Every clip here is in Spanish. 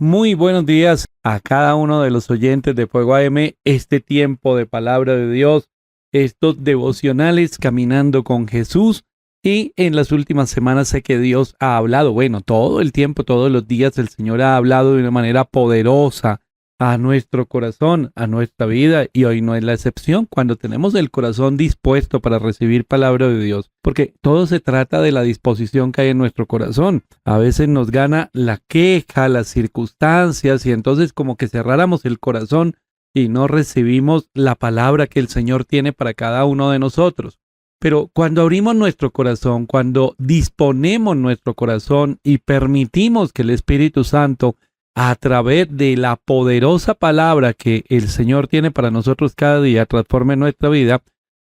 Muy buenos días a cada uno de los oyentes de Fuego AM, este tiempo de palabra de Dios, estos devocionales caminando con Jesús. Y en las últimas semanas sé que Dios ha hablado, todo el tiempo, todos los días el Señor ha hablado de una manera poderosa a nuestro corazón, a nuestra vida, y hoy no es la excepción cuando tenemos el corazón dispuesto para recibir palabra de Dios, porque todo se trata de la disposición que hay en nuestro corazón. A veces nos gana la queja, las circunstancias, y entonces como que cerráramos el corazón y no recibimos la palabra que el Señor tiene para cada uno de nosotros. Pero cuando abrimos nuestro corazón, cuando disponemos nuestro corazón y permitimos que el Espíritu Santo, a través de la poderosa palabra que el Señor tiene para nosotros cada día, transforme nuestra vida,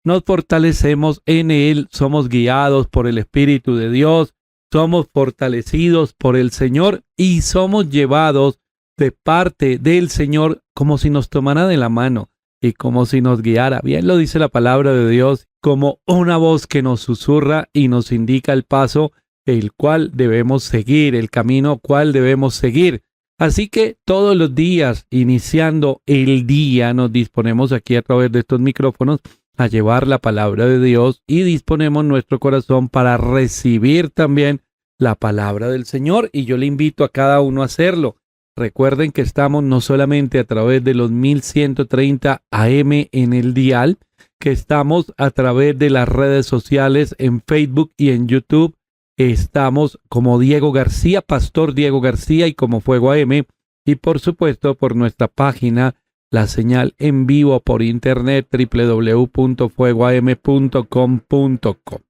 nos fortalecemos en Él, somos guiados por el Espíritu de Dios, somos fortalecidos por el Señor y somos llevados de parte del Señor como si nos tomara de la mano y como si nos guiara. Bien lo dice la palabra de Dios, como una voz que nos susurra y nos indica el paso el cual debemos seguir, el camino cual debemos seguir. Así que todos los días, iniciando el día, nos disponemos aquí a través de estos micrófonos a llevar la palabra de Dios y disponemos nuestro corazón para recibir también la palabra del Señor. Y yo le invito a cada uno a hacerlo. Recuerden que estamos no solamente a través de los 1130 AM en el dial, que estamos a través de las redes sociales en Facebook y en YouTube. Estamos como Diego García, Pastor Diego García, y como Fuego AM, y por supuesto por nuestra página, la señal en vivo por internet, www.fuegoam.com.co.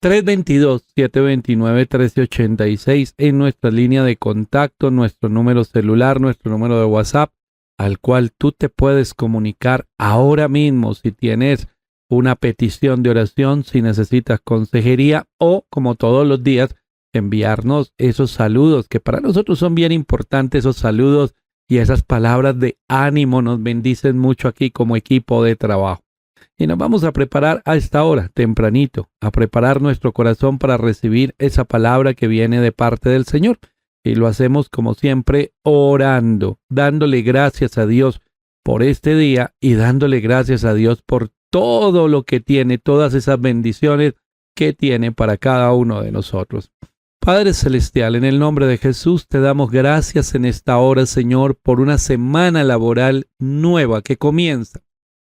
322-729-1386 en nuestra línea de contacto, nuestro número celular, nuestro número de WhatsApp, al cual tú te puedes comunicar ahora mismo si tienes una petición de oración, si necesitas consejería, o como todos los días, enviarnos esos saludos que para nosotros son bien importantes. Esos saludos y esas palabras de ánimo nos bendicen mucho aquí como equipo de trabajo. Y nos vamos a preparar a esta hora, tempranito, a preparar nuestro corazón para recibir esa palabra que viene de parte del Señor. Y lo hacemos como siempre orando, dándole gracias a Dios por este día y dándole gracias a Dios por todo lo que tiene, todas esas bendiciones que tiene para cada uno de nosotros. Padre Celestial, en el nombre de Jesús te damos gracias en esta hora, Señor, por una semana laboral nueva que comienza.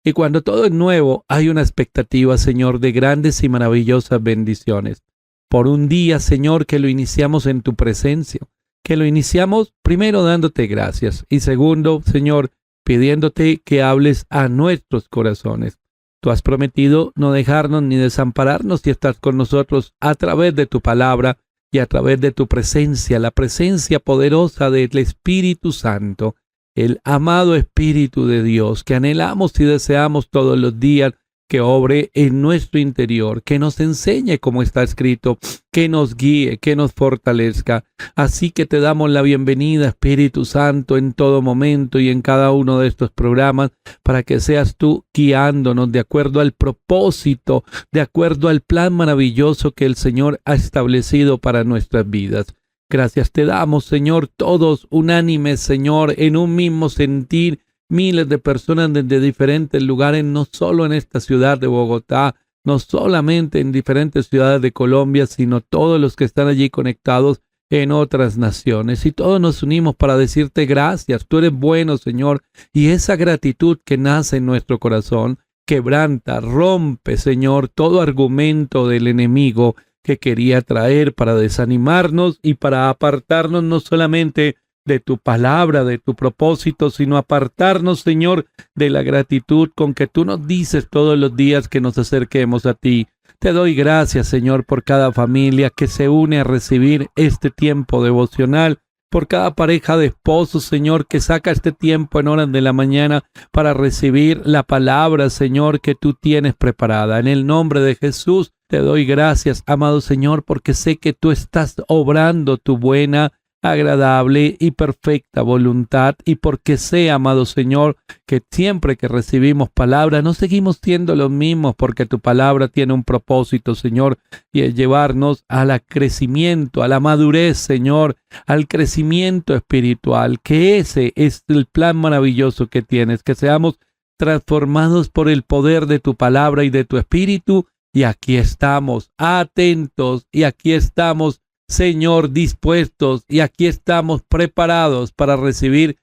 Y cuando todo es nuevo, hay una expectativa, Señor, de grandes y maravillosas bendiciones. Por un día, Señor, que lo iniciamos en tu presencia, que lo iniciamos primero dándote gracias y segundo, Señor, pidiéndote que hables a nuestros corazones. Tú has prometido no dejarnos ni desampararnos y estás con nosotros a través de tu palabra y a través de tu presencia, la presencia poderosa del Espíritu Santo, el amado Espíritu de Dios que anhelamos y deseamos todos los días que obre en nuestro interior, que nos enseñe como está escrito, que nos guíe, que nos fortalezca. Así que te damos la bienvenida, Espíritu Santo, en todo momento y en cada uno de estos programas, para que seas tú guiándonos de acuerdo al propósito, de acuerdo al plan maravilloso que el Señor ha establecido para nuestras vidas. Gracias te damos, Señor, todos unánimes, Señor, en un mismo sentir, miles de personas desde diferentes lugares, no solo en esta ciudad de Bogotá, no solamente en diferentes ciudades de Colombia, sino todos los que están allí conectados en otras naciones. Y todos nos unimos para decirte gracias. Tú eres bueno, Señor, y esa gratitud que nace en nuestro corazón quebranta, rompe, Señor, todo argumento del enemigo que quería traer para desanimarnos y para apartarnos no solamente de tu palabra, de tu propósito, sino apartarnos, Señor, de la gratitud con que tú nos dices todos los días que nos acerquemos a ti. Te doy gracias, Señor, por cada familia que se une a recibir este tiempo devocional, por cada pareja de esposos, Señor, que saca este tiempo en horas de la mañana para recibir la palabra, Señor, que tú tienes preparada. En el nombre de Jesús te doy gracias, amado Señor, porque sé que tú estás obrando tu buena, agradable y perfecta voluntad, y porque sé, amado Señor, que siempre que recibimos palabra no seguimos siendo los mismos, porque tu palabra tiene un propósito, Señor, y es llevarnos al crecimiento, a la madurez, Señor, al crecimiento espiritual, que ese es el plan maravilloso que tienes, que seamos transformados por el poder de tu palabra y de tu espíritu, y aquí estamos atentos, y aquí estamos, Señor, dispuestos, y aquí estamos preparados para recibir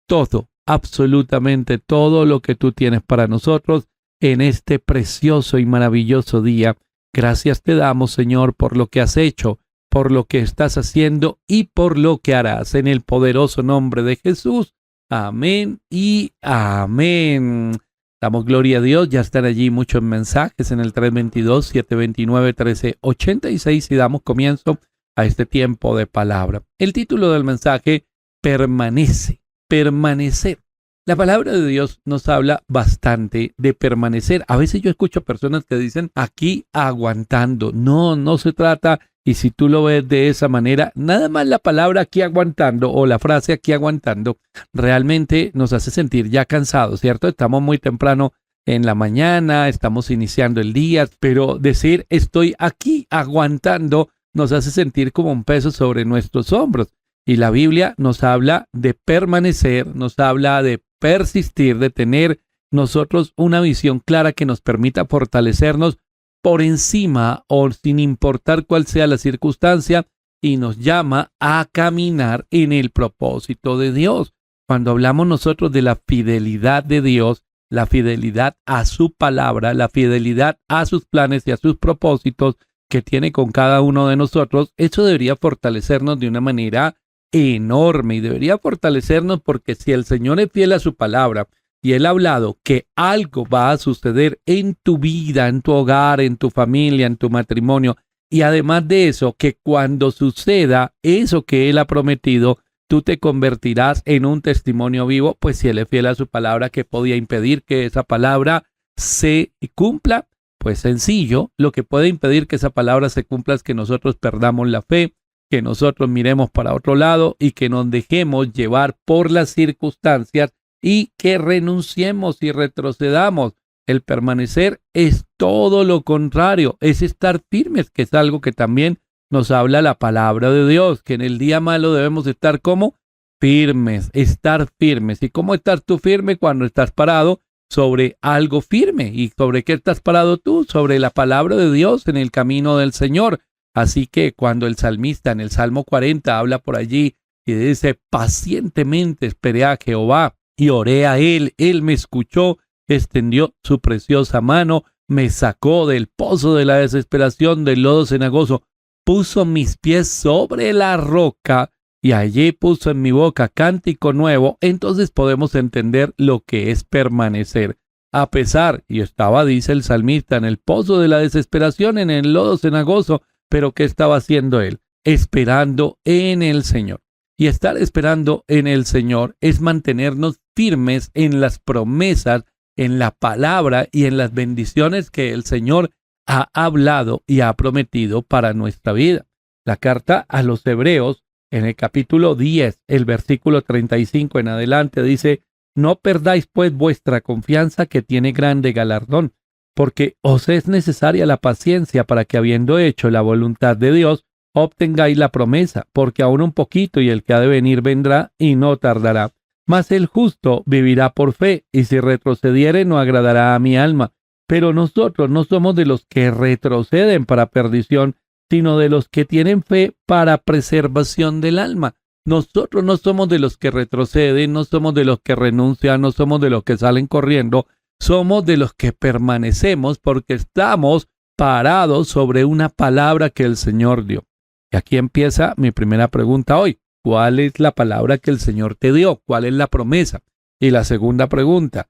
todo, absolutamente todo lo que tú tienes para nosotros en este precioso y maravilloso día. Gracias te damos, Señor, por lo que has hecho, por lo que estás haciendo y por lo que harás. En el poderoso nombre de Jesús. Amén y amén. Damos gloria a Dios. Ya están allí muchos mensajes en el 322-729-1386 y damos comienzo a este tiempo de palabra. El título del mensaje: permanece, permanecer. La palabra de Dios nos habla bastante de permanecer. A veces yo escucho personas que dicen aquí aguantando. No, no se trata, y si tú lo ves de esa manera, nada más la palabra aquí aguantando o la frase aquí aguantando realmente nos hace sentir ya cansados, ¿cierto? Estamos muy temprano en la mañana, estamos iniciando el día, pero decir estoy aquí aguantando nos hace sentir como un peso sobre nuestros hombros. Y la Biblia nos habla de permanecer, nos habla de persistir, de tener nosotros una visión clara que nos permita fortalecernos por encima o sin importar cuál sea la circunstancia, y nos llama a caminar en el propósito de Dios. Cuando hablamos nosotros de la fidelidad de Dios, la fidelidad a su palabra, la fidelidad a sus planes y a sus propósitos que tiene con cada uno de nosotros, eso debería fortalecernos de una manera enorme, y debería fortalecernos porque si el Señor es fiel a su palabra y Él ha hablado que algo va a suceder en tu vida, en tu hogar, en tu familia, en tu matrimonio, y además de eso, que cuando suceda eso que Él ha prometido, tú te convertirás en un testimonio vivo, pues si Él es fiel a su palabra, ¿qué podía impedir que esa palabra se cumpla? Pues sencillo, lo que puede impedir que esa palabra se cumpla es que nosotros perdamos la fe, que nosotros miremos para otro lado y que nos dejemos llevar por las circunstancias y que renunciemos y retrocedamos. El permanecer es todo lo contrario, es estar firmes, que es algo que también nos habla la palabra de Dios, que en el día malo debemos estar como firmes, estar firmes. ¿Y cómo estás tú firme? Cuando estás parado sobre algo firme. ¿Y sobre qué estás parado tú? Sobre la palabra de Dios en el camino del Señor. Así que cuando el salmista en el Salmo 40 habla por allí y dice: pacientemente esperé a Jehová y oré a Él me escuchó, extendió su preciosa mano, me sacó del pozo de la desesperación, del lodo cenagoso, puso mis pies sobre la roca y allí puso en mi boca cántico nuevo. Entonces podemos entender lo que es permanecer. A pesar, y estaba, dice el salmista, en el pozo de la desesperación, en el lodo cenagoso, pero ¿qué estaba haciendo él? Esperando en el Señor. Y estar esperando en el Señor es mantenernos firmes en las promesas, en la palabra y en las bendiciones que el Señor ha hablado y ha prometido para nuestra vida. La carta a los Hebreos, en el capítulo 10, el versículo 35 en adelante, dice: no perdáis pues vuestra confianza, que tiene grande galardón, porque os es necesaria la paciencia para que, habiendo hecho la voluntad de Dios, obtengáis la promesa, porque aún un poquito y el que ha de venir vendrá y no tardará. Mas el justo vivirá por fe, y si retrocediere no agradará a mi alma. Pero nosotros no somos de los que retroceden para perdición, sino de los que tienen fe para preservación del alma. Nosotros no somos de los que retroceden, no somos de los que renuncian, no somos de los que salen corriendo, somos de los que permanecemos porque estamos parados sobre una palabra que el Señor dio. Y aquí empieza mi primera pregunta hoy. ¿Cuál es la palabra que el Señor te dio? ¿Cuál es la promesa? Y la segunda pregunta: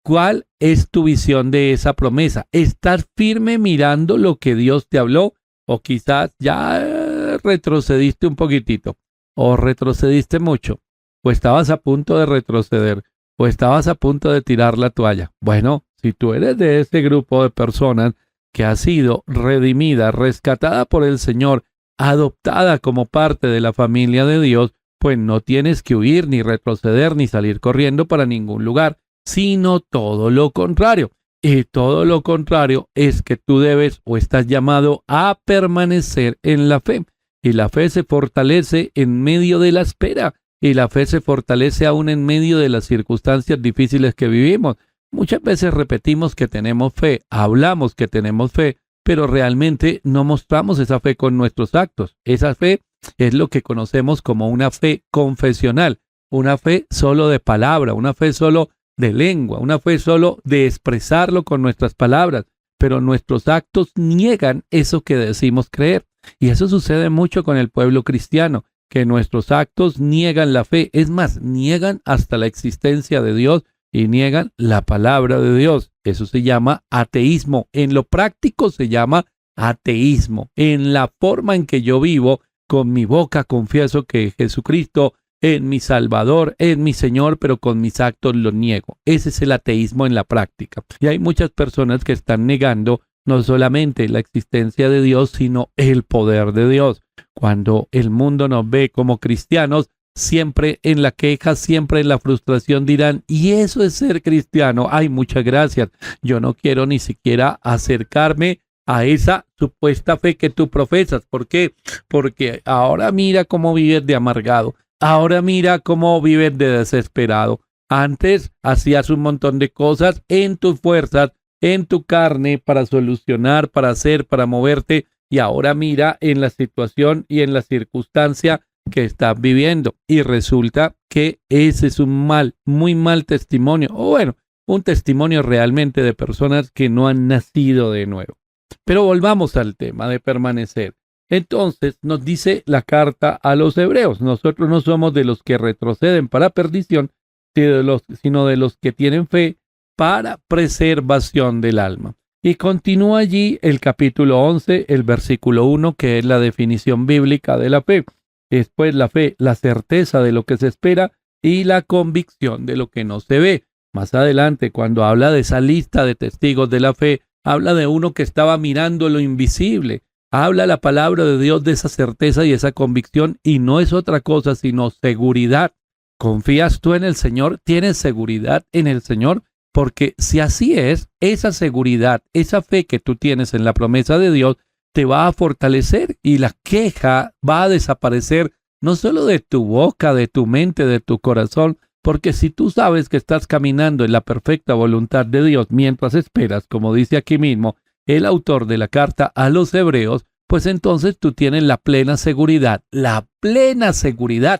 ¿cuál es tu visión de esa promesa? ¿Estás firme mirando lo que Dios te habló? ¿O quizás ya retrocediste un poquitito? ¿O retrocediste mucho? ¿O estabas a punto de retroceder? ¿O estabas a punto de tirar la toalla? Bueno, si tú eres de ese grupo de personas que ha sido redimida, rescatada por el Señor, adoptada como parte de la familia de Dios, pues no tienes que huir, ni retroceder, ni salir corriendo para ningún lugar, sino todo lo contrario. Y todo lo contrario es que tú debes o estás llamado a permanecer en la fe. Y la fe se fortalece en medio de la espera. Y la fe se fortalece aún en medio de las circunstancias difíciles que vivimos. Muchas veces repetimos que tenemos fe, hablamos que tenemos fe, pero realmente no mostramos esa fe con nuestros actos. Esa fe es lo que conocemos como una fe confesional, una fe solo de palabra, una fe solo de lengua, una fe solo de expresarlo con nuestras palabras, pero nuestros actos niegan eso que decimos creer. Y eso sucede mucho con el pueblo cristiano, que nuestros actos niegan la fe, es más, niegan hasta la existencia de Dios y niegan la palabra de Dios. Eso se llama ateísmo. En lo práctico se llama ateísmo. En la forma en que yo vivo, con mi boca confieso que Jesucristo es mi Salvador, es mi Señor, pero con mis actos lo niego. Ese es el ateísmo en la práctica. Y hay muchas personas que están negando no solamente la existencia de Dios, sino el poder de Dios. Cuando el mundo nos ve como cristianos, siempre en la queja, siempre en la frustración dirán, y eso es ser cristiano. Ay, muchas gracias. Yo no quiero ni siquiera acercarme a esa supuesta fe que tú profesas. ¿Por qué? Porque ahora mira cómo vives de amargado. Ahora mira cómo vives de desesperado. Antes hacías un montón de cosas en tus fuerzas, en tu carne, para solucionar, para hacer, para moverte. Y ahora mira en la situación y en la circunstancia que estás viviendo. Y resulta que ese es un muy mal testimonio. O bueno, un testimonio realmente de personas que no han nacido de nuevo. Pero volvamos al tema de permanecer. Entonces nos dice la carta a los hebreos, nosotros no somos de los que retroceden para perdición, sino de los que tienen fe para preservación del alma. Y continúa allí el capítulo 11, el versículo 1, que es la definición bíblica de la fe. Después la fe, la certeza de lo que se espera y la convicción de lo que no se ve. Más adelante, cuando habla de esa lista de testigos de la fe, habla de uno que estaba mirando lo invisible. Habla la palabra de Dios de esa certeza y esa convicción, y no es otra cosa sino seguridad. ¿Confías tú en el Señor? ¿Tienes seguridad en el Señor? Porque si así es, esa seguridad, esa fe que tú tienes en la promesa de Dios, te va a fortalecer y la queja va a desaparecer no solo de tu boca, de tu mente, de tu corazón, porque si tú sabes que estás caminando en la perfecta voluntad de Dios mientras esperas, como dice aquí mismo el autor de la carta a los hebreos, pues entonces tú tienes la plena seguridad,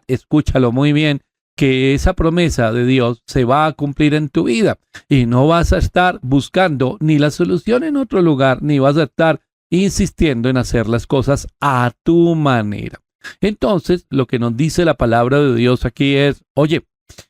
escúchalo muy bien, que esa promesa de Dios se va a cumplir en tu vida y no vas a estar buscando ni la solución en otro lugar, ni vas a estar insistiendo en hacer las cosas a tu manera. Entonces, lo que nos dice la palabra de Dios aquí es, oye,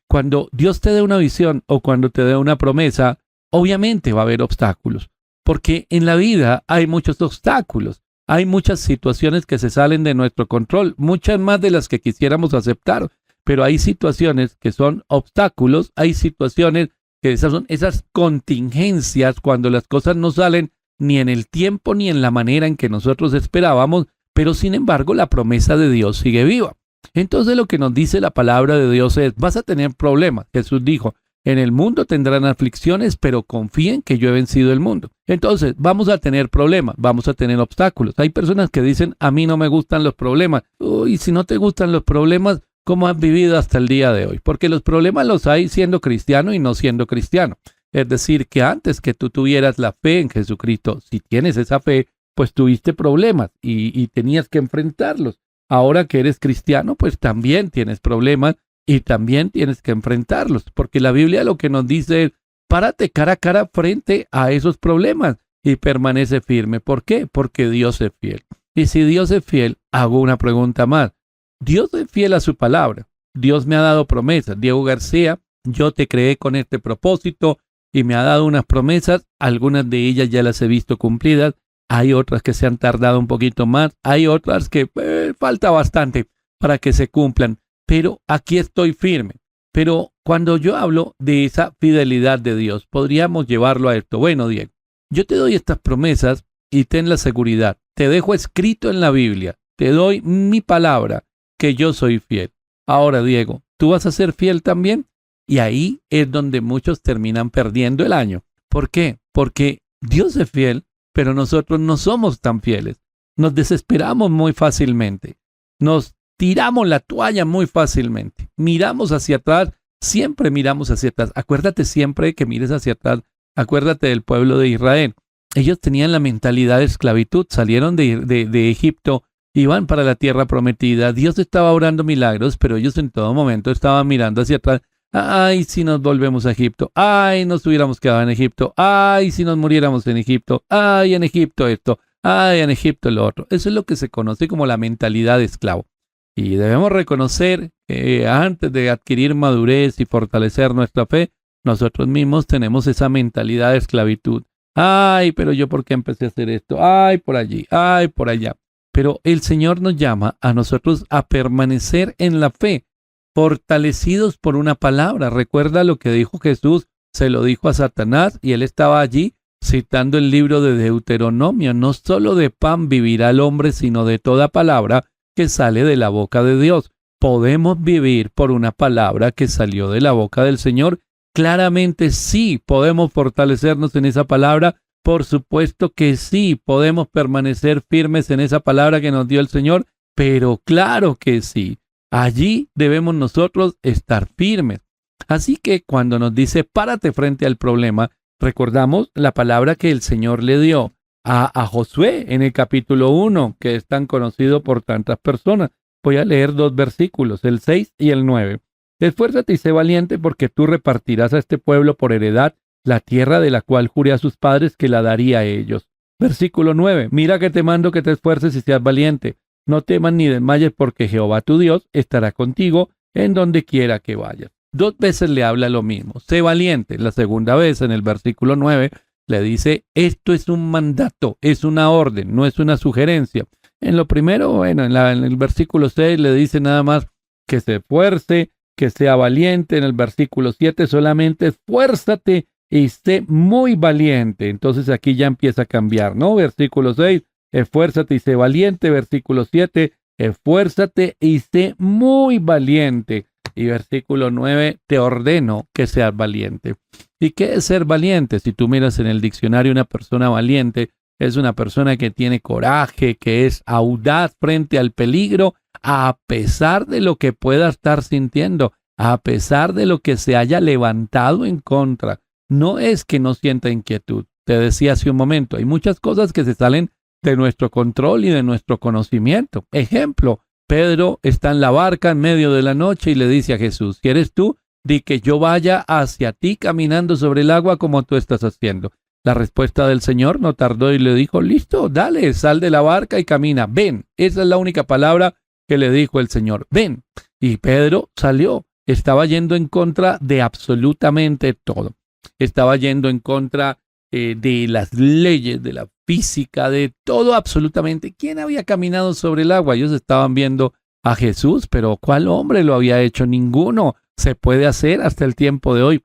cuando Dios te dé una visión o cuando te dé una promesa, obviamente va a haber obstáculos, porque en la vida hay muchos obstáculos, hay muchas situaciones que se salen de nuestro control, muchas más de las que quisiéramos aceptar, pero hay situaciones que son obstáculos, hay situaciones que son esas contingencias cuando las cosas no salen ni en el tiempo ni en la manera en que nosotros esperábamos, pero sin embargo la promesa de Dios sigue viva. Entonces lo que nos dice la palabra de Dios es, vas a tener problemas. Jesús dijo, en el mundo tendrán aflicciones, pero confíen que yo he vencido el mundo. Entonces vamos a tener problemas, vamos a tener obstáculos. Hay personas que dicen, a mí no me gustan los problemas. Uy, si no te gustan los problemas, ¿cómo has vivido hasta el día de hoy? Porque los problemas los hay siendo cristiano y no siendo cristiano. Es decir, que antes que tú tuvieras la fe en Jesucristo, si tienes esa fe, pues tuviste problemas y tenías que enfrentarlos. Ahora que eres cristiano, pues también tienes problemas y también tienes que enfrentarlos. Porque la Biblia lo que nos dice es, párate cara a cara frente a esos problemas y permanece firme. ¿Por qué? Porque Dios es fiel. Y si Dios es fiel, hago una pregunta más. Dios es fiel a su palabra. Dios me ha dado promesas. Diego García, yo te creé con este propósito y me ha dado unas promesas. Algunas de ellas ya las he visto cumplidas. Hay otras que se han tardado un poquito más. Hay otras que falta bastante para que se cumplan. Pero aquí estoy firme. Pero cuando yo hablo de esa fidelidad de Dios, podríamos llevarlo a esto. Bueno, Diego, yo te doy estas promesas y ten la seguridad. Te dejo escrito en la Biblia. te doy mi palabra que yo soy fiel. Ahora, Diego, ¿tú vas a ser fiel también? Y ahí es donde muchos terminan perdiendo el año. ¿Por qué? Porque Dios es fiel, pero nosotros no somos tan fieles. Nos desesperamos muy fácilmente. Nos tiramos la toalla muy fácilmente. Miramos hacia atrás, siempre miramos hacia atrás. Acuérdate siempre que mires hacia atrás. Acuérdate del pueblo de Israel. Ellos tenían la mentalidad de esclavitud. Salieron de Egipto, iban para la tierra prometida. Dios estaba obrando milagros, pero ellos en todo momento estaban mirando hacia atrás. Ay, si nos volvemos a Egipto. Ay, nos hubiéramos quedado en Egipto. Ay, si nos muriéramos en Egipto. Ay, en Egipto esto. Ay, en Egipto lo otro. Eso es lo que se conoce como la mentalidad de esclavo. Y debemos reconocer que antes de adquirir madurez y fortalecer nuestra fe, nosotros mismos tenemos esa mentalidad de esclavitud. Ay, pero yo por qué empecé a hacer esto. Ay, por allí. Ay, por allá. Pero el Señor nos llama a nosotros a permanecer en la fe, fortalecidos por una palabra. Recuerda lo que dijo Jesús, se lo dijo a Satanás y él estaba allí citando el libro de Deuteronomio. No solo de pan vivirá el hombre, sino de toda palabra que sale de la boca de Dios. ¿Podemos vivir por una palabra que salió de la boca del Señor? Claramente sí. ¿Podemos fortalecernos en esa palabra? Por supuesto que sí. ¿Podemos permanecer firmes en esa palabra que nos dio el Señor? Pero claro que sí. Allí debemos nosotros estar firmes. Así que cuando nos dice párate frente al problema, recordamos la palabra que el Señor le dio a Josué en el capítulo 1, que es tan conocido por tantas personas. Voy a leer 2 versículos, el 6 y el 9. Esfuérzate y sé valiente, porque tú repartirás a este pueblo por heredad la tierra de la cual juré a sus padres que la daría a ellos. Versículo 9. Mira que te mando que te esfuerces y seas valiente. No temas ni desmayes, porque Jehová tu Dios estará contigo en donde quiera que vayas. 2 veces le habla lo mismo. Sé valiente. La segunda vez, en el versículo 9, le dice, esto es un mandato, es una orden, no es una sugerencia. En lo primero, bueno, en el versículo 6 le dice nada más que se esfuerce, que sea valiente. En el versículo 7 solamente esfuérzate y sé muy valiente. Entonces aquí ya empieza a cambiar, ¿no? Versículo 6. Esfuérzate y sé valiente. Versículo 7, esfuérzate y sé muy valiente. Y versículo 9, te ordeno que seas valiente. ¿Y qué es ser valiente? Si tú miras en el diccionario, una persona valiente es una persona que tiene coraje, que es audaz frente al peligro, a pesar de lo que pueda estar sintiendo, a pesar de lo que se haya levantado en contra. No es que no sienta inquietud. Te decía hace un momento, hay muchas cosas que se salen de nuestro control y de nuestro conocimiento. Ejemplo, Pedro está en la barca en medio de la noche y le dice a Jesús, ¿quieres tú? Di que yo vaya hacia ti caminando sobre el agua como tú estás haciendo. La respuesta del Señor no tardó y le dijo, listo, dale, sal de la barca y camina, ven. Esa es la única palabra que le dijo el Señor, ven. Y Pedro salió, estaba yendo en contra de absolutamente todo. Estaba yendo en contra de las leyes, de la física, de todo absolutamente. ¿Quién había caminado sobre el agua? Ellos estaban viendo a Jesús, pero ¿cuál hombre lo había hecho? Ninguno. Se puede hacer hasta el tiempo de hoy.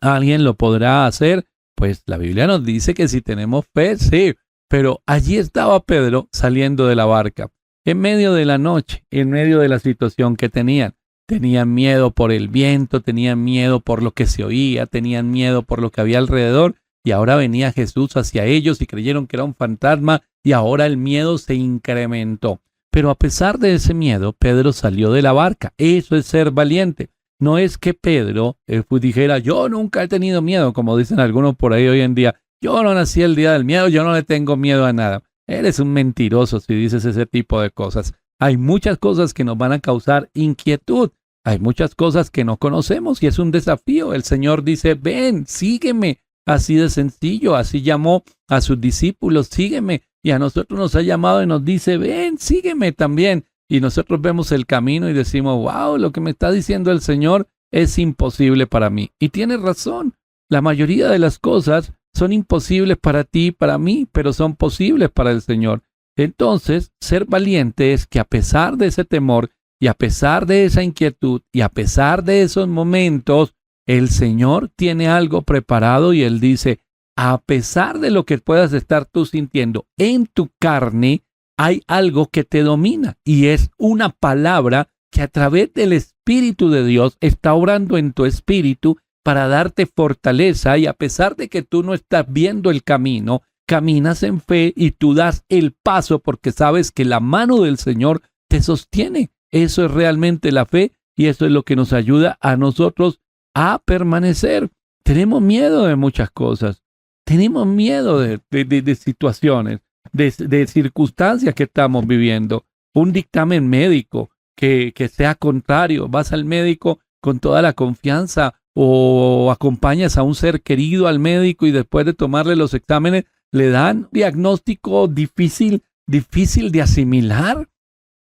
¿Alguien lo podrá hacer? Pues la Biblia nos dice que si tenemos fe, sí. Pero allí estaba Pedro saliendo de la barca, en medio de la noche, en medio de la situación que tenían. Tenían miedo por el viento, tenían miedo por lo que se oía, tenían miedo por lo que había alrededor. Y ahora venía Jesús hacia ellos y creyeron que era un fantasma y ahora el miedo se incrementó. Pero a pesar de ese miedo, Pedro salió de la barca. Eso es ser valiente. No es que Pedro dijera, yo nunca he tenido miedo, como dicen algunos por ahí hoy en día. Yo no nací el día del miedo, yo no le tengo miedo a nada. Eres un mentiroso si dices ese tipo de cosas. Hay muchas cosas que nos van a causar inquietud. Hay muchas cosas que no conocemos y es un desafío. El Señor dice, ven, sígueme. Así de sencillo, así llamó a sus discípulos, sígueme. Y a nosotros nos ha llamado y nos dice, ven, sígueme también. Y nosotros vemos el camino y decimos, wow, lo que me está diciendo el Señor es imposible para mí. Y tiene razón, la mayoría de las cosas son imposibles para ti y para mí, pero son posibles para el Señor. Entonces, ser valiente es que a pesar de ese temor y a pesar de esa inquietud y a pesar de esos momentos, el Señor tiene algo preparado y Él dice, a pesar de lo que puedas estar tú sintiendo en tu carne, hay algo que te domina y es una palabra que a través del Espíritu de Dios está obrando en tu espíritu para darte fortaleza, y a pesar de que tú no estás viendo el camino, caminas en fe y tú das el paso porque sabes que la mano del Señor te sostiene. Eso es realmente la fe y eso es lo que nos ayuda a nosotros a permanecer. Tenemos miedo de muchas cosas. Tenemos miedo de situaciones, de circunstancias que estamos viviendo. Un dictamen médico que sea contrario. Vas al médico con toda la confianza o acompañas a un ser querido al médico y después de tomarle los exámenes le dan un diagnóstico difícil de asimilar.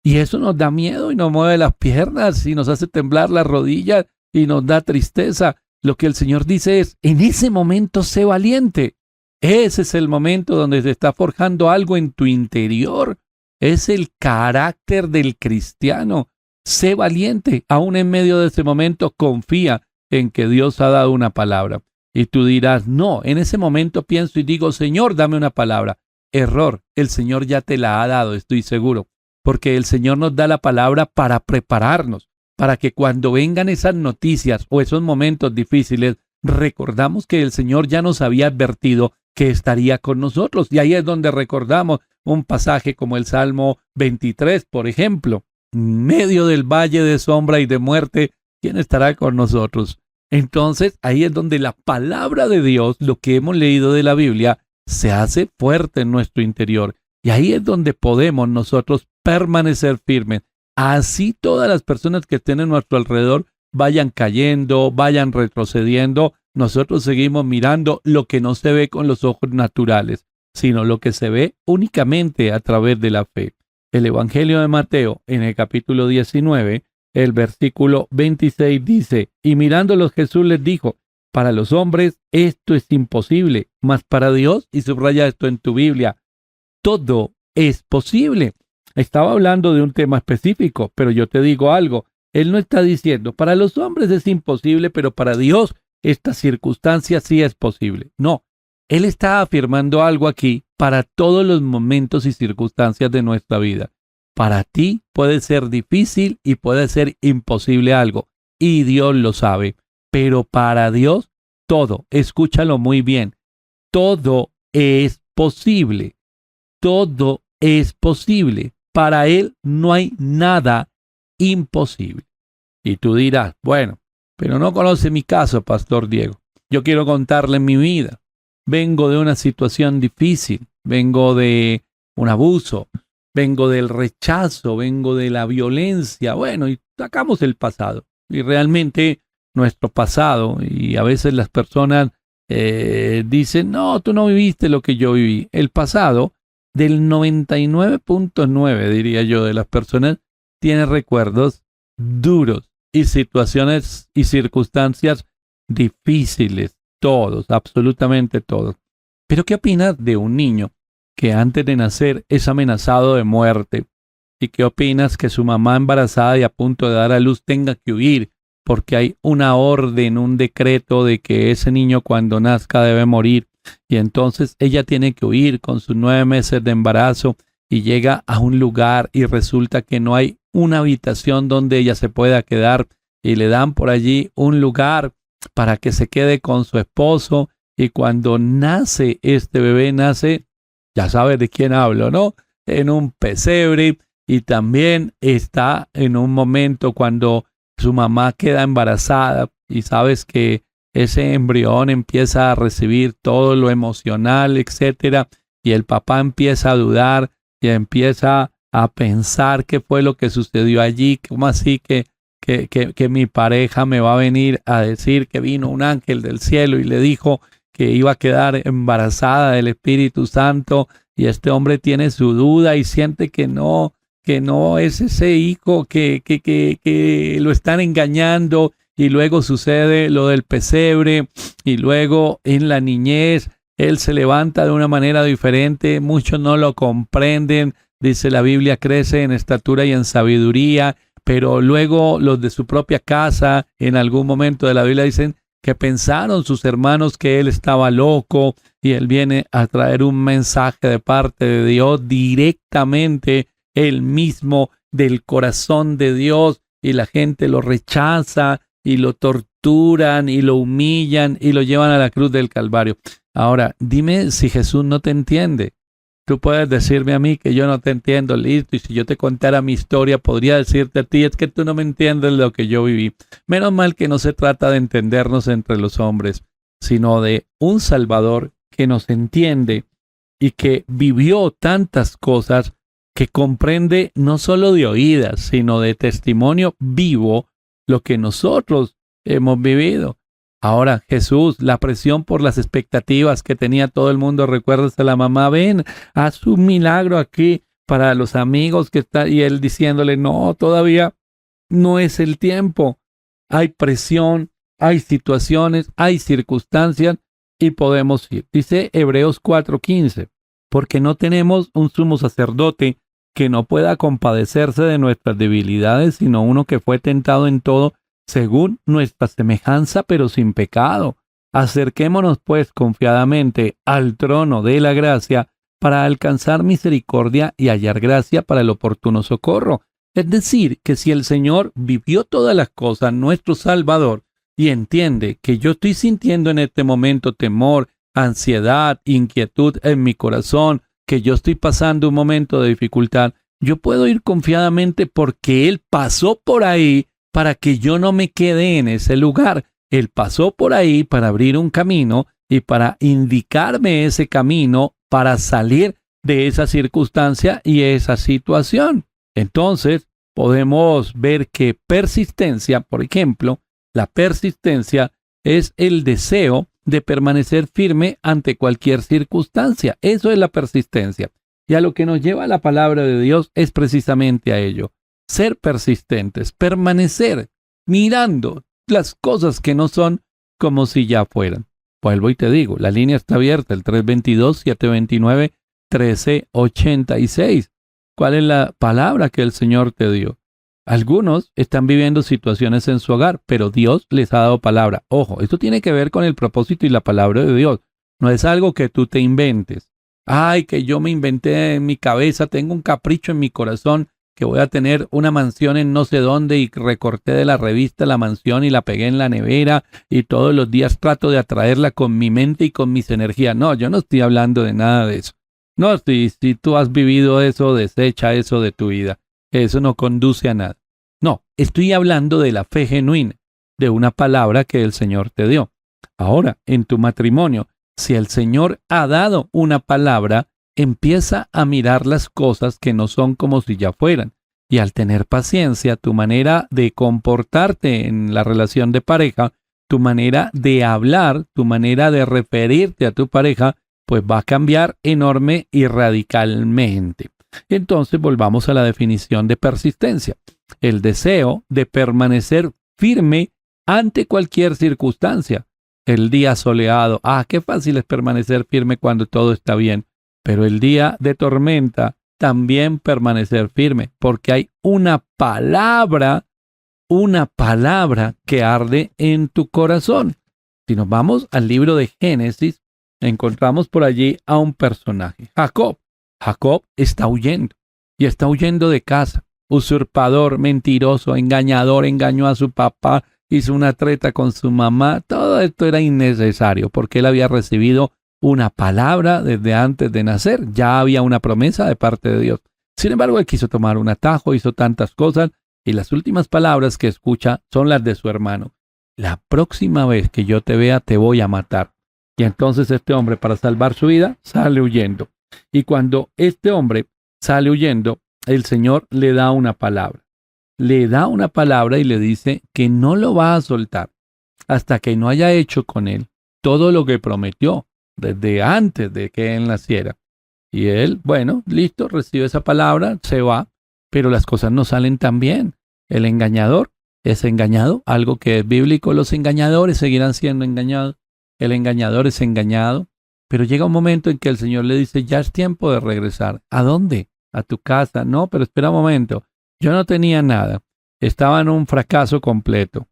Y eso nos da miedo y nos mueve las piernas y nos hace temblar las rodillas y nos da tristeza. Lo que el Señor dice es, en ese momento sé valiente. Ese es el momento donde se está forjando algo en tu interior. Es el carácter del cristiano. Sé valiente. Aún en medio de ese momento confía en que Dios ha dado una palabra. Y tú dirás, no, en ese momento pienso y digo, Señor, dame una palabra. Error, el Señor ya te la ha dado, estoy seguro. Porque el Señor nos da la palabra para prepararnos, para que cuando vengan esas noticias o esos momentos difíciles, recordamos que el Señor ya nos había advertido que estaría con nosotros. Y ahí es donde recordamos un pasaje como el Salmo 23, por ejemplo. En medio del valle de sombra y de muerte, ¿quién estará con nosotros? Entonces, ahí es donde la palabra de Dios, lo que hemos leído de la Biblia, se hace fuerte en nuestro interior. Y ahí es donde podemos nosotros permanecer firmes. Así todas las personas que estén a nuestro alrededor vayan cayendo, vayan retrocediendo, nosotros seguimos mirando lo que no se ve con los ojos naturales, sino lo que se ve únicamente a través de la fe. El Evangelio de Mateo, en el capítulo 19, el versículo 26 dice, y mirándolos Jesús les dijo, para los hombres esto es imposible, mas para Dios, y subraya esto en tu Biblia, todo es posible. Estaba hablando de un tema específico, pero yo te digo algo. Él no está diciendo, para los hombres es imposible, pero para Dios esta circunstancia sí es posible. No, Él está afirmando algo aquí para todos los momentos y circunstancias de nuestra vida. Para ti puede ser difícil y puede ser imposible algo, y Dios lo sabe. Pero para Dios, todo, escúchalo muy bien, todo es posible. Todo es posible. Para Él no hay nada imposible. Y tú dirás, bueno, pero no conoce mi caso, Pastor Diego. Yo quiero contarle mi vida. Vengo de una situación difícil, vengo de un abuso, vengo del rechazo, vengo de la violencia. Bueno, y sacamos el pasado. Y realmente nuestro pasado, y a veces las personas dicen, no, tú no viviste lo que yo viví. El pasado del 99.9, diría yo, de las personas tiene recuerdos duros y situaciones y circunstancias difíciles, todos, absolutamente todos. Pero ¿qué opinas de un niño que antes de nacer es amenazado de muerte? ¿Y qué opinas que su mamá embarazada y a punto de dar a luz tenga que huir porque hay una orden, un decreto de que ese niño cuando nazca debe morir? Y entonces ella tiene que huir con sus 9 meses de embarazo y llega a un lugar y resulta que no hay una habitación donde ella se pueda quedar y le dan por allí un lugar para que se quede con su esposo. Y cuando nace este bebé, nace, ya sabes de quién hablo, ¿no? En un pesebre, y también está en un momento cuando su mamá queda embarazada y sabes que ese embrión empieza a recibir todo lo emocional, etcétera, y el papá empieza a dudar y empieza a pensar qué fue lo que sucedió allí, cómo así que mi pareja me va a venir a decir que vino un ángel del cielo y le dijo que iba a quedar embarazada del Espíritu Santo, y este hombre tiene su duda y siente que no es ese hijo, que lo están engañando. Y luego sucede lo del pesebre, y luego en la niñez él se levanta de una manera diferente. Muchos no lo comprenden. Dice la Biblia, crece en estatura y en sabiduría, pero luego los de su propia casa en algún momento de la Biblia dicen que pensaron sus hermanos que él estaba loco y él viene a traer un mensaje de parte de Dios directamente, él mismo del corazón de Dios, y la gente lo rechaza y lo torturan y lo humillan y lo llevan a la cruz del Calvario. Ahora, dime si Jesús no te entiende. Tú puedes decirme a mí que yo no te entiendo, listo, y si yo te contara mi historia, podría decirte a ti, es que tú no me entiendes lo que yo viví. Menos mal que no se trata de entendernos entre los hombres, sino de un Salvador que nos entiende y que vivió tantas cosas, que comprende no solo de oídas, sino de testimonio vivo lo que nosotros hemos vivido. Ahora, Jesús, la presión por las expectativas que tenía todo el mundo, recuerdas a la mamá, ven, haz un milagro aquí para los amigos que está, y él diciéndole, no, todavía no es el tiempo. Hay presión, hay situaciones, hay circunstancias y podemos ir. Dice Hebreos 4:15, porque no tenemos un sumo sacerdote que no pueda compadecerse de nuestras debilidades, sino uno que fue tentado en todo según nuestra semejanza, pero sin pecado. Acerquémonos pues confiadamente al trono de la gracia para alcanzar misericordia y hallar gracia para el oportuno socorro. Es decir, que si el Señor vivió todas las cosas, nuestro Salvador, y entiende que yo estoy sintiendo en este momento temor, ansiedad, inquietud en mi corazón, que yo estoy pasando un momento de dificultad, yo puedo ir confiadamente porque Él pasó por ahí para que yo no me quede en ese lugar. Él pasó por ahí para abrir un camino y para indicarme ese camino para salir de esa circunstancia y esa situación. Entonces, podemos ver que persistencia, por ejemplo, la persistencia es el deseo de permanecer firme ante cualquier circunstancia. Eso es la persistencia. Y a lo que nos lleva la palabra de Dios es precisamente a ello. Ser persistentes, permanecer mirando las cosas que no son como si ya fueran. Vuelvo y te digo, la línea está abierta, el 322-729-1386. ¿Cuál es la palabra que el Señor te dio? Algunos están viviendo situaciones en su hogar, pero Dios les ha dado palabra. Ojo, esto tiene que ver con el propósito y la palabra de Dios. No es algo que tú te inventes. Ay, que yo me inventé en mi cabeza, tengo un capricho en mi corazón, que voy a tener una mansión en no sé dónde y recorté de la revista la mansión y la pegué en la nevera y todos los días trato de atraerla con mi mente y con mis energías. No, yo no estoy hablando de nada de eso. No, si tú has vivido eso, desecha eso de tu vida. Eso no conduce a nada. No, estoy hablando de la fe genuina, de una palabra que el Señor te dio. Ahora, en tu matrimonio, si el Señor ha dado una palabra, empieza a mirar las cosas que no son como si ya fueran. Y al tener paciencia, tu manera de comportarte en la relación de pareja, tu manera de hablar, tu manera de referirte a tu pareja, pues va a cambiar enorme y radicalmente. Entonces volvamos a la definición de persistencia. El deseo de permanecer firme ante cualquier circunstancia. El día soleado, qué fácil es permanecer firme cuando todo está bien. Pero el día de tormenta, también permanecer firme, porque hay una palabra que arde en tu corazón. Si nos vamos al libro de Génesis, encontramos por allí a un personaje, Jacob. Jacob está huyendo, y está huyendo de casa. Usurpador, mentiroso, engañador, engañó a su papá, hizo una treta con su mamá. Todo esto era innecesario, porque él había recibido una palabra desde antes de nacer. Ya había una promesa de parte de Dios. Sin embargo, él quiso tomar un atajo, hizo tantas cosas, y las últimas palabras que escucha son las de su hermano. La próxima vez que yo te vea, te voy a matar. Y entonces este hombre, para salvar su vida, sale huyendo. Y cuando este hombre sale huyendo, el Señor le da una palabra. Le da una palabra y le dice que no lo va a soltar hasta que no haya hecho con él todo lo que prometió desde antes de que él naciera. Y él, bueno, listo, recibe esa palabra, se va, pero las cosas no salen tan bien. El engañador es engañado, algo que es bíblico. Los engañadores seguirán siendo engañados. El engañador es engañado. Pero llega un momento en que el Señor le dice, ya es tiempo de regresar. ¿A dónde? A tu casa. No, pero espera un momento. Yo no tenía nada. Estaba en un fracaso completo.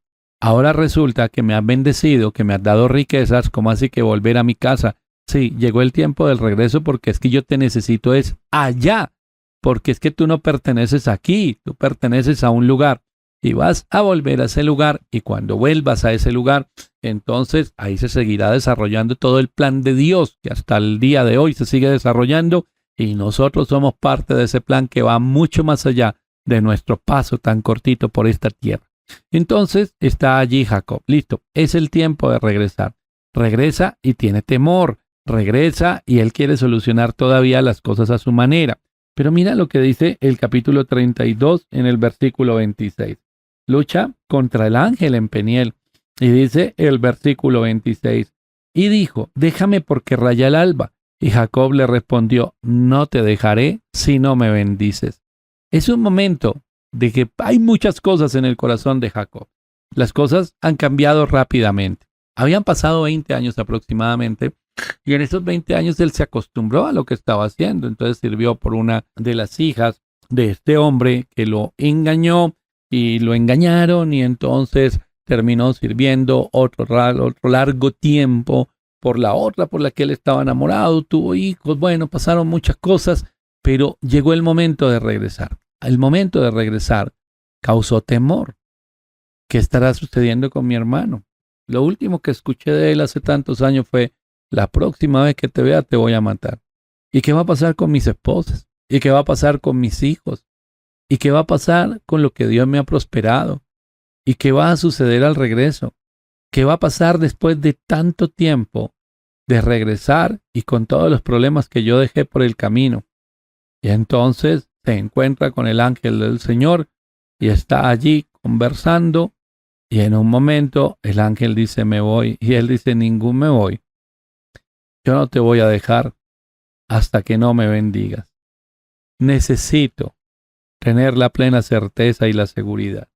Ahora resulta que me has bendecido, que me has dado riquezas, ¿cómo así que volver a mi casa? Sí, llegó el tiempo del regreso porque es que yo te necesito es allá, porque es que tú no perteneces aquí, tú perteneces a un lugar y vas a volver a ese lugar y cuando vuelvas a ese lugar, entonces ahí se seguirá desarrollando todo el plan de Dios que hasta el día de hoy se sigue desarrollando y nosotros somos parte de ese plan que va mucho más allá de nuestro paso tan cortito por esta tierra. Entonces está allí Jacob. Listo, es el tiempo de regresar. Regresa y tiene temor. Regresa y él quiere solucionar todavía las cosas a su manera. Pero mira lo que dice el capítulo 32 en el versículo 26. Lucha contra el ángel en Peniel. Y dice el versículo 26. Y dijo, déjame porque raya el alba. Y Jacob le respondió, no te dejaré si no me bendices. Es un momento de que hay muchas cosas en el corazón de Jacob. Las cosas han cambiado rápidamente. Habían pasado 20 años aproximadamente y en esos 20 años él se acostumbró a lo que estaba haciendo. Entonces sirvió por una de las hijas de este hombre que lo engañó y lo engañaron y entonces terminó sirviendo otro largo tiempo por la otra por la que él estaba enamorado, tuvo hijos, bueno, pasaron muchas cosas, pero llegó el momento de regresar. El momento de regresar causó temor. ¿Qué estará sucediendo con mi hermano? Lo último que escuché de él hace tantos años fue, la próxima vez que te vea te voy a matar. ¿Y qué va a pasar con mis esposas? ¿Y qué va a pasar con mis hijos? ¿Y qué va a pasar con lo que Dios me ha prosperado? ¿Y qué va a suceder al regreso? ¿Qué va a pasar después de tanto tiempo de regresar y con todos los problemas que yo dejé por el camino? Y entonces se encuentra con el ángel del Señor y está allí conversando y en un momento el ángel dice me voy y él dice ningún me voy. Yo no te voy a dejar hasta que no me bendigas. Necesito tener la plena certeza y la seguridad.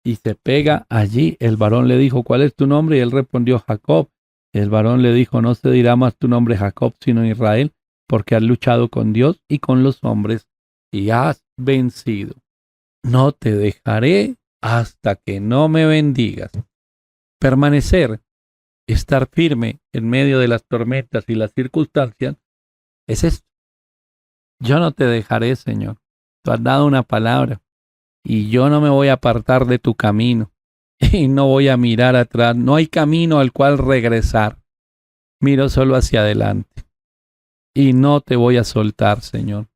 Y se pega allí. El varón le dijo, ¿cuál es tu nombre? Y él respondió, Jacob. El varón le dijo, no se dirá más tu nombre Jacob, sino Israel, porque has luchado con Dios y con los hombres y has vencido. No te dejaré hasta que no me bendigas. Permanecer, estar firme en medio de las tormentas y las circunstancias, es esto. Yo no te dejaré, Señor. Tú has dado una palabra y yo no me voy a apartar de tu camino y no voy a mirar atrás. No hay camino al cual regresar. Miro solo hacia adelante y no te voy a soltar, Señor.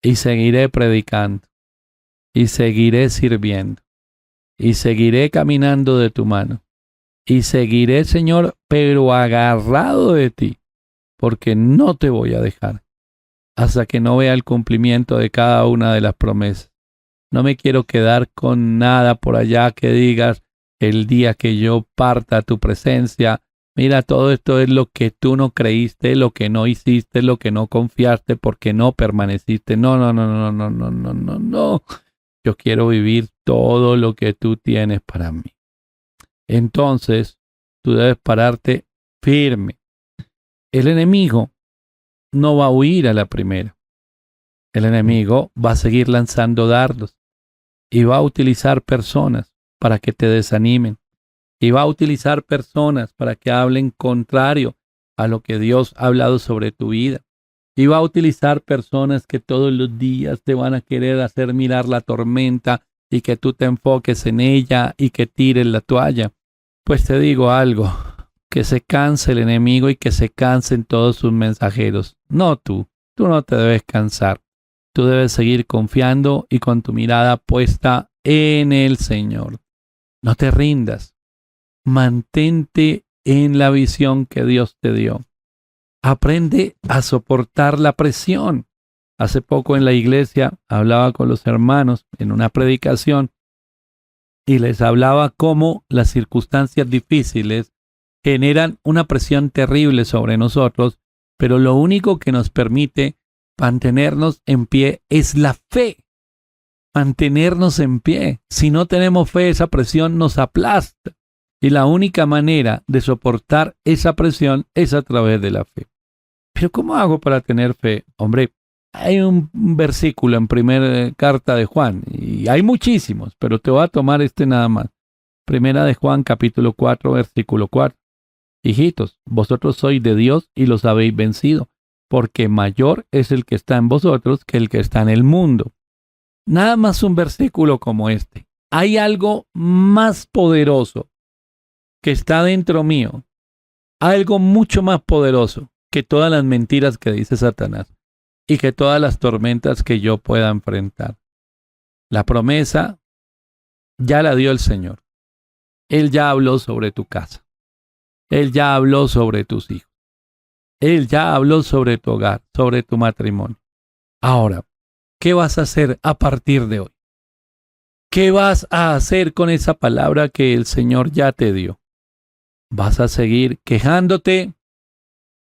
Y seguiré predicando y seguiré sirviendo y seguiré caminando de tu mano y seguiré, Señor, pero agarrado de ti, porque no te voy a dejar hasta que no vea el cumplimiento de cada una de las promesas. No me quiero quedar con nada por allá que digas el día que yo parta a tu presencia. Mira, todo esto es lo que tú no creíste, lo que no hiciste, lo que no confiaste, porque no permaneciste. No, no, no, no, no, no, no, no, no. Yo quiero vivir todo lo que tú tienes para mí. Entonces, tú debes pararte firme. El enemigo no va a huir a la primera. El enemigo va a seguir lanzando dardos y va a utilizar personas para que te desanimen y va a utilizar personas para que hablen contrario a lo que Dios ha hablado sobre tu vida y va a utilizar personas que todos los días te van a querer hacer mirar la tormenta y que tú te enfoques en ella y que tires la toalla. Pues te digo algo, que se canse el enemigo y que se cansen todos sus mensajeros. No tú no te debes cansar. Tú debes seguir confiando y con tu mirada puesta en el Señor. No te rindas. Mantente en la visión que Dios te dio. Aprende a soportar la presión. Hace poco en la iglesia hablaba con los hermanos en una predicación y les hablaba cómo las circunstancias difíciles generan una presión terrible sobre nosotros, pero lo único que nos permite mantenernos en pie es la fe. Mantenernos en pie. Si no tenemos fe, esa presión nos aplasta. Y la única manera de soportar esa presión es a través de la fe. ¿Pero cómo hago para tener fe? Hombre, hay un versículo en primera carta de Juan, y hay muchísimos, pero te voy a tomar este nada más. Primera de Juan, capítulo 4, versículo 4. Hijitos, vosotros sois de Dios y los habéis vencido, porque mayor es el que está en vosotros que el que está en el mundo. Nada más un versículo como este. Hay algo más poderoso que está dentro mío. Algo mucho más poderoso que todas las mentiras que dice Satanás y que todas las tormentas que yo pueda enfrentar. La promesa ya la dio el Señor. Él ya habló sobre tu casa. Él ya habló sobre tus hijos. Él ya habló sobre tu hogar, sobre tu matrimonio. Ahora, ¿qué vas a hacer a partir de hoy? ¿Qué vas a hacer con esa palabra que el Señor ya te dio? ¿Vas a seguir quejándote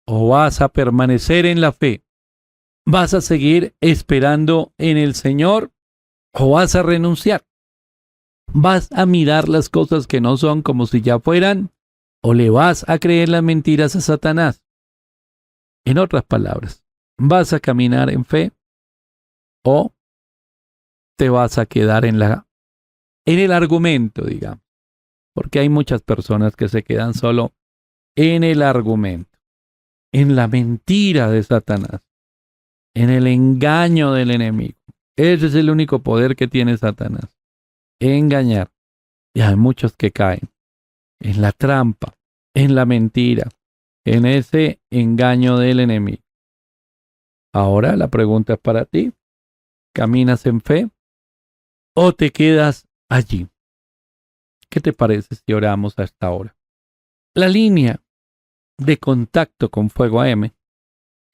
o vas a permanecer en la fe? ¿Vas a seguir esperando en el Señor o vas a renunciar? ¿Vas a mirar las cosas que no son como si ya fueran o le vas a creer las mentiras a Satanás? En otras palabras, ¿vas a caminar en fe o te vas a quedar en el argumento, digamos? Porque hay muchas personas que se quedan solo en el argumento, en la mentira de Satanás, en el engaño del enemigo. Ese es el único poder que tiene Satanás, engañar. Y hay muchos que caen en la trampa, en la mentira, en ese engaño del enemigo. Ahora la pregunta es para ti. ¿Caminas en fe o te quedas allí? ¿Qué te parece si oramos hasta ahora? La línea de contacto con Fuego AM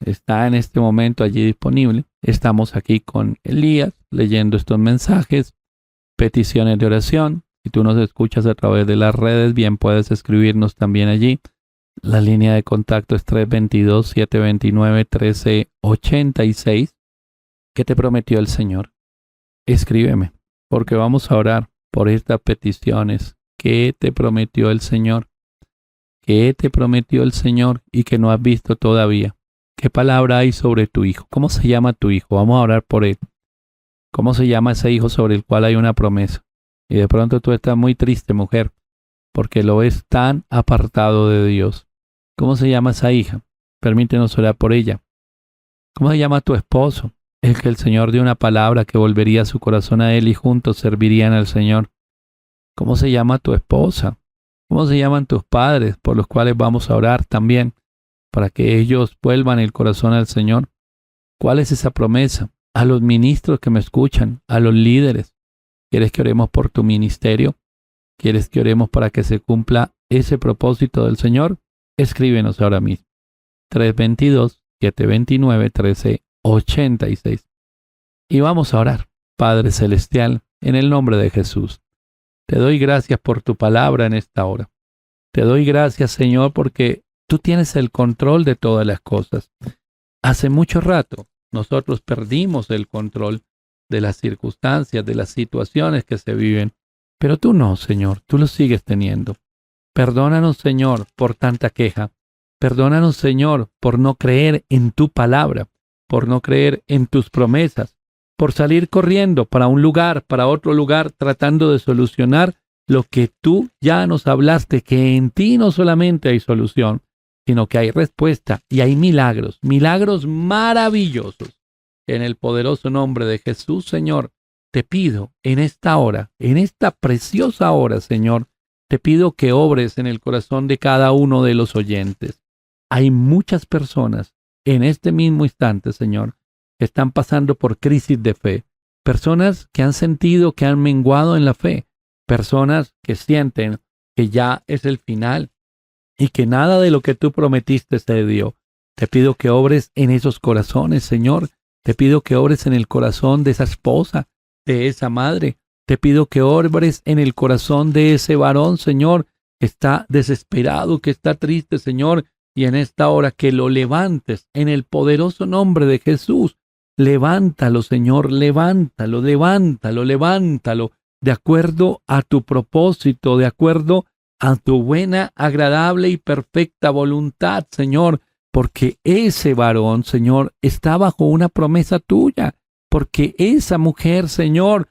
está en este momento allí disponible. Estamos aquí con Elías leyendo estos mensajes, peticiones de oración. Si tú nos escuchas a través de las redes, bien puedes escribirnos también allí. La línea de contacto es 322-729-1386. ¿Qué te prometió el Señor? Escríbeme, porque vamos a orar por estas peticiones. ¿Qué te prometió el Señor? ¿Qué te prometió el Señor y que no has visto todavía? ¿Qué palabra hay sobre tu hijo? ¿Cómo se llama tu hijo? Vamos a orar por él. ¿Cómo se llama ese hijo sobre el cual hay una promesa? Y de pronto tú estás muy triste, mujer, porque lo ves tan apartado de Dios. ¿Cómo se llama esa hija? Permítenos orar por ella. ¿Cómo se llama tu esposo? El que el Señor dio una palabra que volvería su corazón a él y juntos servirían al Señor. ¿Cómo se llama tu esposa? ¿Cómo se llaman tus padres por los cuales vamos a orar también para que ellos vuelvan el corazón al Señor? ¿Cuál es esa promesa? A los ministros que me escuchan, a los líderes. ¿Quieres que oremos por tu ministerio? ¿Quieres que oremos para que se cumpla ese propósito del Señor? Escríbenos ahora mismo. 322-729-1386. Y vamos a orar. Padre Celestial, en el nombre de Jesús, te doy gracias por tu palabra en esta hora. Te doy gracias, Señor, porque tú tienes el control de todas las cosas. Hace mucho rato nosotros perdimos el control de las circunstancias, de las situaciones que se viven. Pero tú no, Señor, tú lo sigues teniendo. Perdónanos, Señor, por tanta queja. Perdónanos, Señor, por no creer en tu palabra, por no creer en tus promesas, por salir corriendo para un lugar, para otro lugar, tratando de solucionar lo que tú ya nos hablaste, que en ti no solamente hay solución, sino que hay respuesta y hay milagros, milagros maravillosos. En el poderoso nombre de Jesús, Señor, te pido en esta hora, en esta preciosa hora, Señor, te pido que obres en el corazón de cada uno de los oyentes. Hay muchas personas en este mismo instante, Señor, que están pasando por crisis de fe. Personas que han sentido que han menguado en la fe. Personas que sienten que ya es el final y que nada de lo que tú prometiste se dio. Te pido que obres en esos corazones, Señor. Te pido que obres en el corazón de esa esposa, de esa madre. Te pido que obres en el corazón de ese varón, Señor, que está desesperado, que está triste, Señor, y en esta hora que lo levantes en el poderoso nombre de Jesús. Levántalo, Señor, levántalo, levántalo, levántalo, de acuerdo a tu propósito, de acuerdo a tu buena, agradable y perfecta voluntad, Señor, porque ese varón, Señor, está bajo una promesa tuya, porque esa mujer, Señor,